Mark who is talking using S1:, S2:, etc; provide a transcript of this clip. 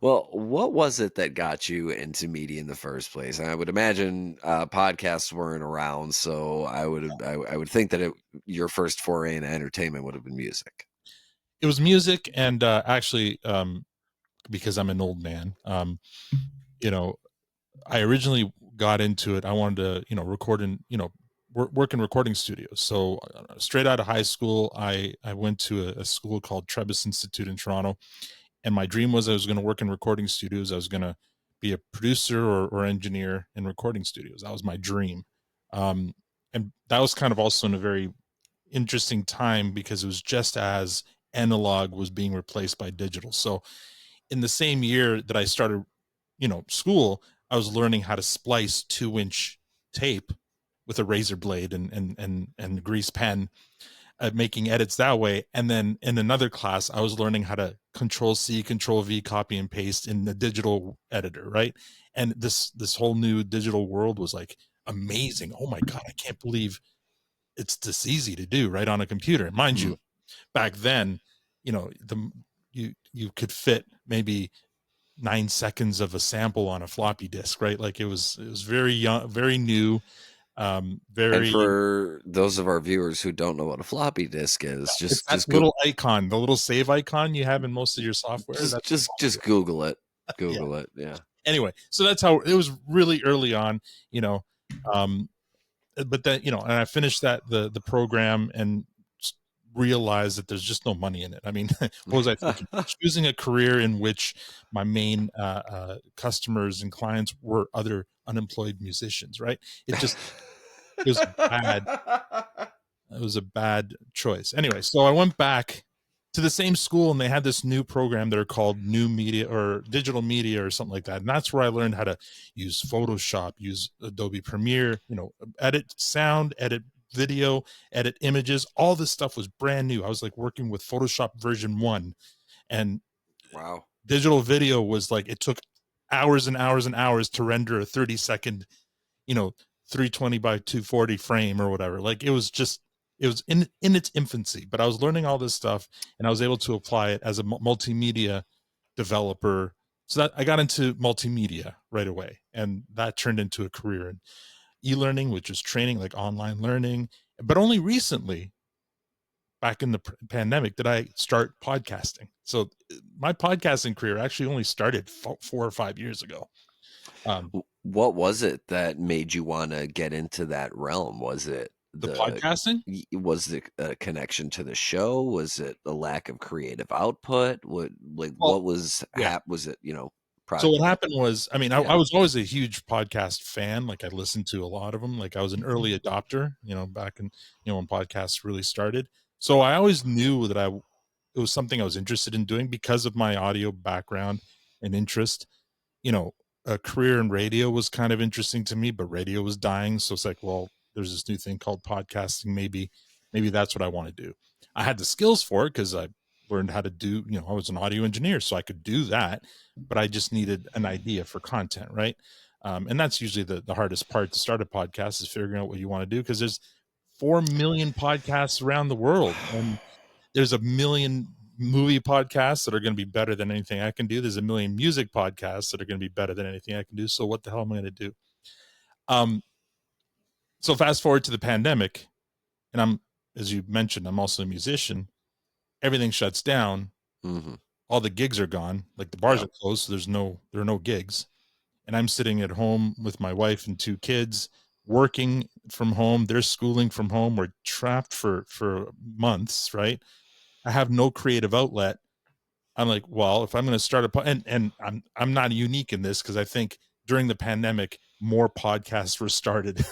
S1: Well, what was it that got you into media in the first place? And I would imagine podcasts weren't around, so I would think that your first foray into entertainment would have been music.
S2: It was music, and actually, because I'm an old man, you know, I originally got into it. I wanted to, record in, work in recording studios. So straight out of high school, I went to a school called Trebas Institute in Toronto, and my dream was I was going to work in recording studios. I was going to be a producer or engineer in recording studios. That was my dream, um, and that was kind of also in a very interesting time because it was just as analog was being replaced by digital. So in the same year that I started, school, I was learning how to splice 2-inch tape with a razor blade and grease pen, making edits that way. And then in another class, I was learning how to Control C, Control V, copy and paste in the digital editor, right? And this whole new digital world was like amazing. Oh my god, I can't believe it's this easy to do right on a computer. Mind
S1: Mm.
S2: you, back then, you could fit maybe 9 seconds of a sample on a floppy disk, right? Like it was very young, very new,
S1: And
S2: very.
S1: for those of our viewers who don't know what a floppy disk is,
S2: It's that
S1: just go
S2: little icon, the little save icon you have in most of your software. That's a floppy
S1: just
S2: disk.
S1: Google it.
S2: Yeah.
S1: Google it. Yeah.
S2: Anyway, so that's how it was really early on, you know. Um, but then and I finished the program and realized that there's just no money in it. I mean, what was I thinking? Choosing a career in which my main customers and clients were other unemployed musicians, right? It was bad. It was a bad choice. Anyway, so I went back to the same school and they had this new program that are called new media or digital media or something like that. And that's where I learned how to use Photoshop, use Adobe Premiere, edit sound, edit video, edit images. All this stuff was brand new. I was like working with Photoshop version 1, and
S1: Wow.
S2: digital video was like it took hours and hours and hours to render a 30-second, you know, 320 by 240 frame or whatever. Like it was in its infancy, but I was learning all this stuff and I was able to apply it as a multimedia developer. So that I got into multimedia right away, and that turned into a career in e-learning, which is training, like online learning. But only recently, back in the pandemic, did I start podcasting. So my podcasting career actually only started 4 or 5 years ago. Um,
S1: What was it that made you want to get into that realm?
S2: the podcasting,
S1: Was the connection to the show? Was it a lack of creative output?
S2: well,
S1: What was
S2: yeah.
S1: was it,
S2: So
S1: pro
S2: what happened was, I mean,
S1: yeah.
S2: I was always a huge podcast fan. Like I listened to a lot of them. Like I was an early adopter, back in, when podcasts really started. So I always knew that it was something I was interested in doing because of my audio background and interest. You know, a career in radio was kind of interesting to me, but radio was dying. So it's like, well, there's this new thing called podcasting. Maybe that's what I want to do. I had the skills for it because I learned how to do, I was an audio engineer, so I could do that, but I just needed an idea for content, right? And that's usually the hardest part to start a podcast is figuring out what you want to do because there's 4 million podcasts around the world. And there's a million movie podcasts that are going to be better than anything I can do. There's a million music podcasts that are going to be better than anything I can do. So what the hell am I going to do? Um, so fast forward to the pandemic, and as you mentioned, I'm also a musician. Everything shuts down.
S1: Hmm.
S2: All the gigs are gone. Like the bars
S1: Yeah.
S2: are closed, so there are no gigs. And I'm sitting at home with my wife and 2 kids, working from home. They're schooling from home. We're trapped for months, right? I have no creative outlet. I'm like, well, if I'm going to start and I'm not unique in this because I think during the pandemic more podcasts were started